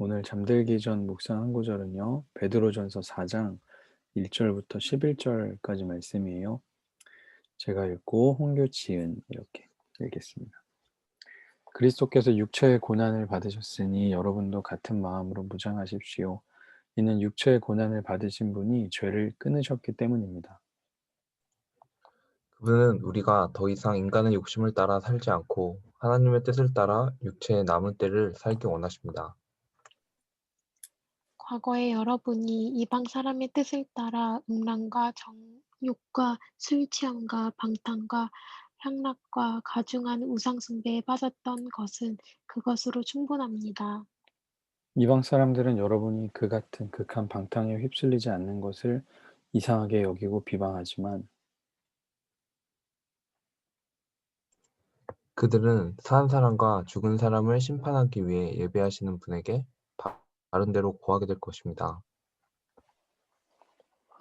오늘 잠들기 전 묵상 한 구절은요. 베드로전서 4장 1절부터 11절까지 말씀이에요. 제가 읽고 홍교 지은 이렇게 읽겠습니다. 그리스도께서 육체의 고난을 받으셨으니 여러분도 같은 마음으로 무장하십시오. 이는 육체의 고난을 받으신 분이 죄를 끊으셨기 때문입니다. 그분은 우리가 더 이상 인간의 욕심을 따라 살지 않고 하나님의 뜻을 따라 육체의 남은 때를 살기 원하십니다. 과거에 여러분이 이방 사람의 뜻을 따라 음란과 정욕과 술 취함과 방탕과 향락과 가증한 우상 숭배에 빠졌던 것은 그것으로 충분합니다. 이방 사람들은 여러분이 그 같은 극한 방탕에 휩쓸리지 않는 것을 이상하게 여기고 비방하지만 그들은 산 사람과 죽은 사람을 심판하기 위해 예배하시는 분에게 바른 대로 고하게 될 것입니다.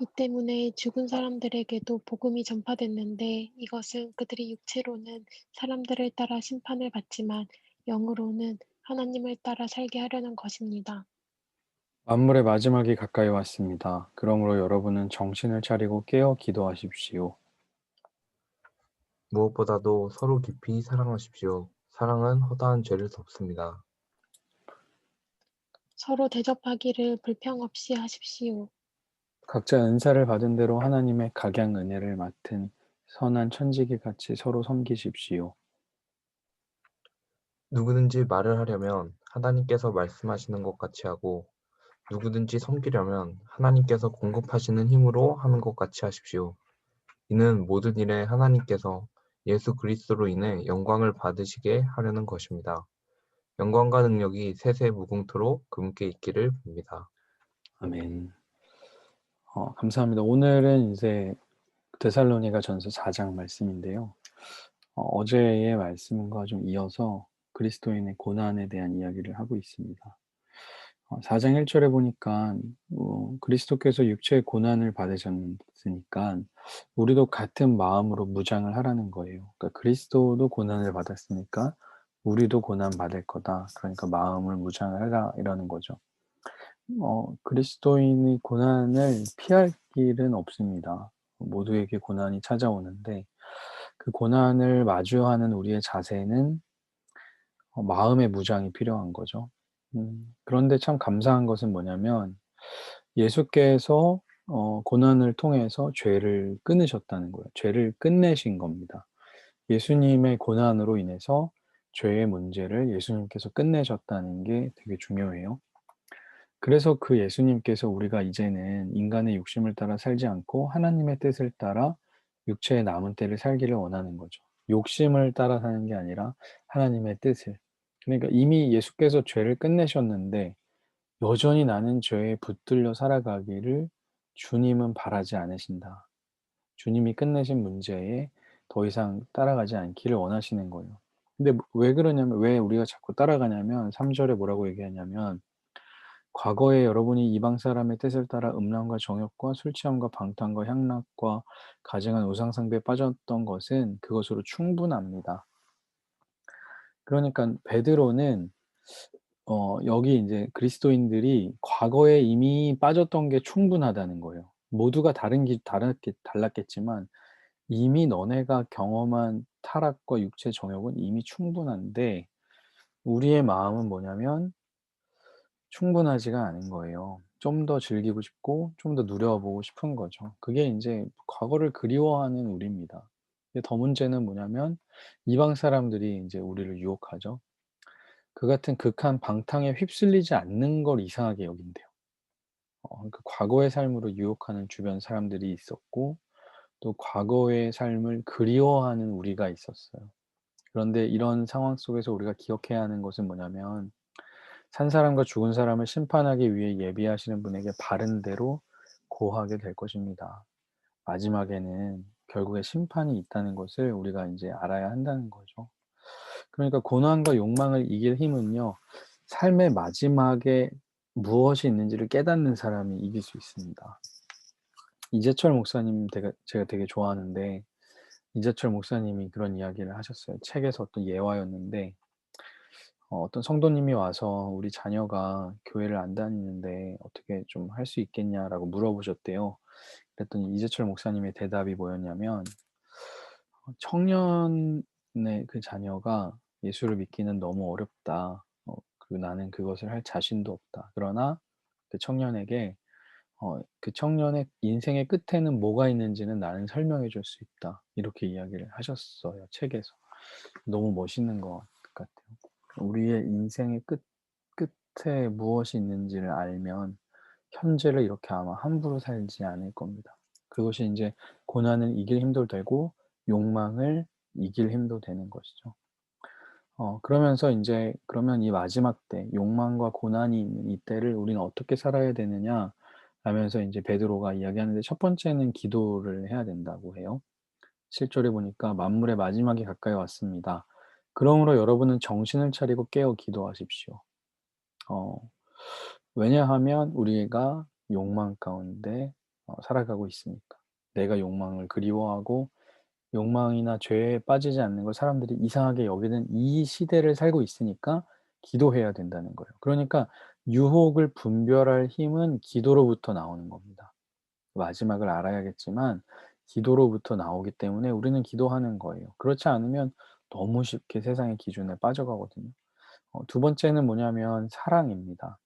이 때문에 죽은 사람들에게도 복음이 전파됐는데 이것은 그들이 육체로는 사람들을 따라 심판을 받지만 영으로는 하나님을 따라 살게 하려는 것입니다. 만물의 마지막이 가까이 왔습니다. 그러므로 여러분은 정신을 차리고 깨어 기도하십시오. 무엇보다도 서로 깊이 사랑하십시오. 사랑은 허다한 죄를 덮습니다. 서로 대접하기를 불평 없이 하십시오. 각자 은사를 받은 대로 하나님의 각양 은혜를 맡은 선한 천지기 같이 서로 섬기십시오. 누구든지 말을 하려면 하나님께서 말씀하시는 것 같이 하고 누구든지 섬기려면 하나님께서 공급하시는 힘으로 하는 것 같이 하십시오. 이는 모든 일에 하나님께서 예수 그리스도로 인해 영광을 받으시게 하려는 것입니다. 영광과 능력이 세세 무궁토록 그분께 있기를 빕니다. 아멘. 감사합니다. 오늘은 이제 데살로니가 전서 4장 말씀인데요. 어제의 말씀과 좀 이어서 그리스도인의 고난에 대한 이야기를 하고 있습니다. 4장 1절에 보니까 그리스도께서 육체의 고난을 받으셨으니까 우리도 같은 마음으로 무장을 하라는 거예요. 그러니까 그리스도도 고난을 받았으니까 우리도 고난 받을 거다. 그러니까 마음을 무장을 하라 이러는 거죠. 그리스도인이 고난을 피할 길은 없습니다. 모두에게 고난이 찾아오는데 그 고난을 마주하는 우리의 자세는 마음의 무장이 필요한 거죠. 그런데 참 감사한 것은 뭐냐면 예수께서 고난을 통해서 죄를 끊으셨다는 거예요. 죄를 끝내신 겁니다. 예수님의 고난으로 인해서 죄의 문제를 예수님께서 끝내셨다는 게 되게 중요해요. 그래서 그 예수님께서 우리가 이제는 인간의 욕심을 따라 살지 않고 하나님의 뜻을 따라 육체의 남은 때를 살기를 원하는 거죠. 욕심을 따라 사는 게 아니라 하나님의 뜻을. 그러니까 이미 예수께서 죄를 끝내셨는데 여전히 나는 죄에 붙들려 살아가기를 주님은 바라지 않으신다. 주님이 끝내신 문제에 더 이상 따라가지 않기를 원하시는 거예요. 근데 왜 그러냐면 왜 우리가 자꾸 따라가냐면 3 절에 뭐라고 얘기하냐면 과거에 여러분이 이방 사람의 뜻을 따라 음란과 정욕과 술 취함과 방탕과 향락과 가증한 우상 숭배에 빠졌던 것은 그것으로 충분합니다. 그러니까 베드로는 여기 인제 그리스도인들이 과거에 이미 빠졌던 게 충분하다는 거예요. 모두가 달랐겠지만 이미 너네가 경험한 타락과 육체 정욕은 이미 충분한데 우리의 마음은 뭐냐면 충분하지가 않은 거예요. 좀 더 즐기고 싶고 좀 더 누려보고 싶은 거죠. 그게 인제 과거를 그리워하는 우리입니다. 근데 더 문제는 뭐냐면 이방 사람들이 인제 우리를 유혹하죠. 그 같은 극한 방탕에 휩쓸리지 않는 걸 이상하게 여긴대요. 그러니까 과거의 삶으로 유혹하는 주변 사람들이 있었고 또 과거의 삶을 그리워하는 우리가 있었어요. 그런데 이런 상황 속에서 우리가 기억해야 하는 것은 뭐냐면 산 사람과 죽은 사람을 심판하기 위해 예비하시는 분에게 바른 대로 고하게 될 것입니다. 마지막에는 결국에 심판이 있다는 것을 우리가 인제 알아야 한다는 거죠. 그러니까 고난과 욕망을 이길 힘은요. 삶의 마지막에 무엇이 있는지를 깨닫는 사람이 이길 수 있습니다. 이재철 목사님 제가 되게 좋아하는데 이재철 목사님이 그런 이야기를 하셨어요. 책에서 어떤 예화였는데 어떤 성도님이 와서 "우리 자녀가 교회를 안 다니는데 어떻게 좀 할 수 있겠냐?"라고 물어보셨대요. 그랬더니 이재철 목사님의 대답이 뭐였냐면 "청년의 그 자녀가 예수를 믿기는 너무 어렵다. 그리고 나는 그것을 할 자신도 없다. 그러나 그 청년에게 그 청년의 인생의 끝에는 뭐가 있는지는 나는 설명해 줄 수 있다." 이렇게 이야기를 하셨어요, 책에서. 너무 멋있는 것 같아요. 우리의 인생의 끝에 무엇이 있는지를 알면 현재를 이렇게 아마 함부로 살지 않을 겁니다. 그것이 인제 고난을 이길 힘도 되고 욕망을 이길 힘도 되는 것이죠. 그러면서 인제 그러면 이 마지막 때 욕망과 고난이 있는 이때를 우리는 어떻게 살아야 되느냐 라면서 인제 베드로가 이야기하는데 첫 번째는 기도를 해야 된다고 해요. 7 절에 보니까 "만물의 마지막이 가까이 왔습니다. 그러므로 여러분은 정신을 차리고 깨어 기도하십시오." 어 왜냐하면 우리가 욕망 가운데 살아가고 있으니까. 내가 욕망을 그리워하고 욕망이나 죄에 빠지지 않는 걸 사람들이 이상하게 여기는 이 시대를 살고 있으니까 기도해야 된다는 거예요. 그러니까 유혹을 분별할 힘은 기도로부터 나오는 겁니다. 마지막을 알아야겠지만 기도로부터 나오기 때문에 우리는 기도하는 거예요. 그렇지 않으면 너무 쉽게 세상의 기준에 빠져가거든요. 두 번째는 뭐냐면 사랑입니다.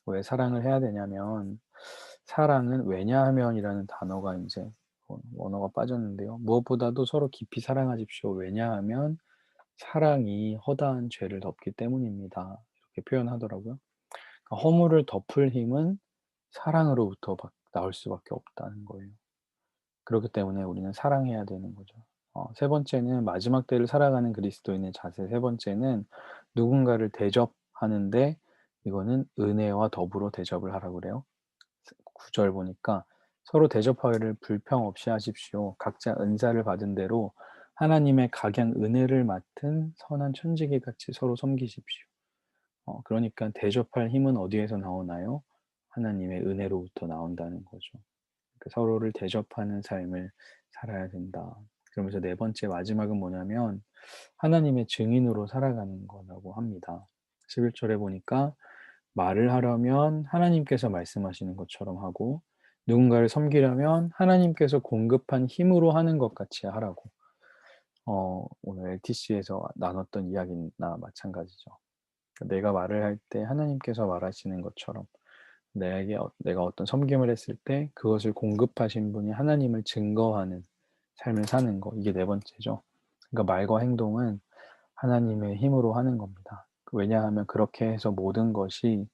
왜 사랑을 해야 되냐면 사랑은 왜냐하면이라는 단어가 인제 원어가 빠졌는데요. 무엇보다도 서로 깊이 사랑하십시오. 왜냐하면 사랑이 허다한 죄를 덮기 때문입니다. 이렇게 표현하더라고요. 그러니까 허물을 덮을 힘은 사랑으로부터 나올 수밖에 없다는 거예요. 그렇기 때문에 우리는 사랑해야 되는 거죠. 세 번째는 마지막 때를 살아가는 그리스도인의 자세 세 번째는 누군가를 대접하는데 이거는 은혜와 더불어 대접을 하라고 그래요. 9절 보니까 "서로 대접하기를 불평 없이 하십시오. 각자 은사를 받은 대로 하나님의 각양 은혜를 맡은 선한 천지기 같이 서로 섬기십시오." 그러니까 대접할 힘은 어디에서 나오나요? 하나님의 은혜로부터 나온다는 거죠. 서로를 대접하는 삶을 살아야 된다. 그러면서 네 번째 마지막은 뭐냐면 하나님의 증인으로 살아가는 거라고 합니다. 11 절에 보니까 말을 하려면 하나님께서 말씀하시는 것처럼 하고 누군가를 섬기려면 하나님께서 공급한 힘으로 하는 것 같이 하라고. 오늘 LTC에서 나눴던 이야기나 마찬가지죠. 내가 말을 할 때 하나님께서 말하시는 것처럼 내가 어떤 섬김을 했을 때 그것을 공급하신 분이 하나님을 증거하는 삶을 사는 거 이게 네 번째죠. 그러니까 말과 행동은 하나님의 힘으로 하는 겁니다. 왜냐하면 그렇게 해서 모든 것이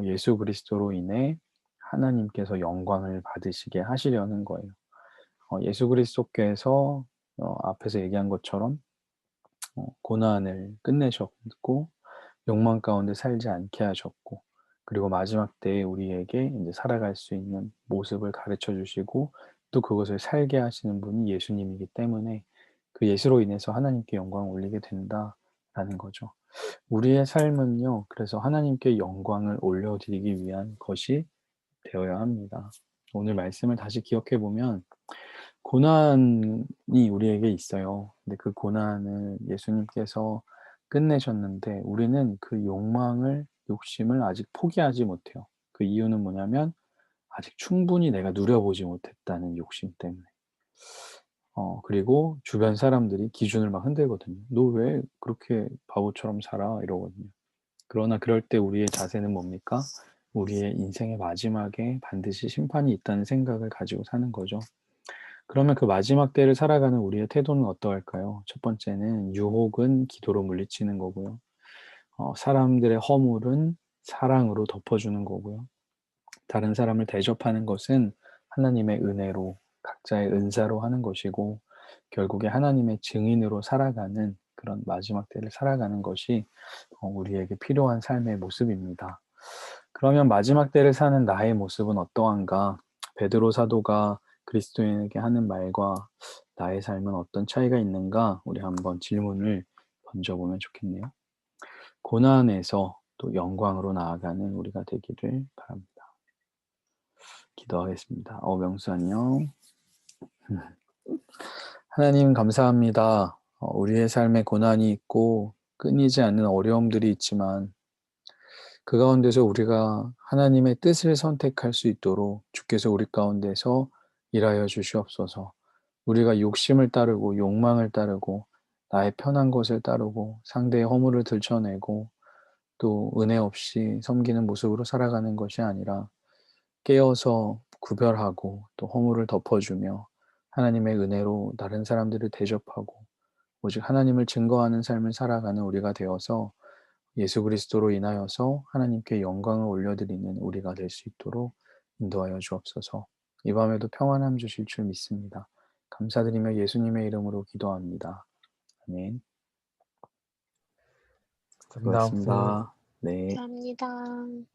예수 그리스도로 인해 하나님께서 영광을 받으시게 하시려는 거예요. 예수 그리스도께서 앞에서 얘기한 것처럼 고난을 끝내셨고 욕망 가운데 살지 않게 하셨고 그리고 마지막 때에 우리에게 인제 살아갈 수 있는 모습을 가르쳐 주시고 또 그것을 살게 하시는 분이 예수님이기 때문에 그 예수로 인해서 하나님께 영광을 올리게 된다라는 거죠. 우리의 삶은요 그래서 하나님께 영광을 올려드리기 위한 것이 되어야 합니다. 오늘 말씀을 다시 기억해 보면 고난이 우리에게 있어요. 근데 그 고난을 예수님께서 끝내셨는데 우리는 그 욕심을 아직 포기하지 못해요. 그 이유는 뭐냐면 아직 충분히 내가 누려보지 못했다는 욕심 때문에. 그리고 주변 사람들이 기준을 막 흔들거든요. "너 왜 그렇게 바보처럼 살아?" 이러거든요. 그러나 그럴 때 우리의 자세는 뭡니까? 우리의 인생의 마지막에 반드시 심판이 있다는 생각을 가지고 사는 거죠. 그러면 그 마지막 때를 살아가는 우리의 태도는 어떠할까요? 첫 번째는 유혹은 기도로 물리치는 거고요. 사람들의 허물은 사랑으로 덮어주는 거고요. 다른 사람을 대접하는 것은 하나님의 은혜로 각자의 은사로 하는 것이고 결국에 하나님의 증인으로 살아가는 그런 마지막 때를 살아가는 것이 우리에게 필요한 삶의 모습입니다. 그러면 마지막 때를 사는 나의 모습은 어떠한가? 베드로 사도가 그리스도인에게 하는 말과 나의 삶은 어떤 차이가 있는가? 우리 한번 질문을 던져보면 좋겠네요. 고난에서 또 영광으로 나아가는 우리가 되기를 바랍니다. 기도하겠습니다. 명수 안녕. 하나님 감사합니다. 우리의 삶에 고난이 있고 끊이지 않는 어려움들이 있지만 그 가운데서 우리가 하나님의 뜻을 선택할 수 있도록 주께서 우리 가운데서 일하여 주시옵소서. 우리가 욕심을 따르고 욕망을 따르고 나의 편한 것을 따르고 상대의 허물을 들춰내고 또 은혜 없이 섬기는 모습으로 살아가는 것이 아니라 깨어서 구별하고 또 허물을 덮어주며 하나님의 은혜로 다른 사람들을 대접하고 오직 하나님을 증거하는 삶을 살아가는 우리가 되어서 예수 그리스도로 인하여서 하나님께 영광을 올려드리는 우리가 될 수 있도록 인도하여 주옵소서. 이 밤에도 평안함 주실 줄 믿습니다. 감사드리며 예수님의 이름으로 기도합니다. 아멘. 감사합니다, 목사님. 수고하셨습니다. 네. 감사합니다.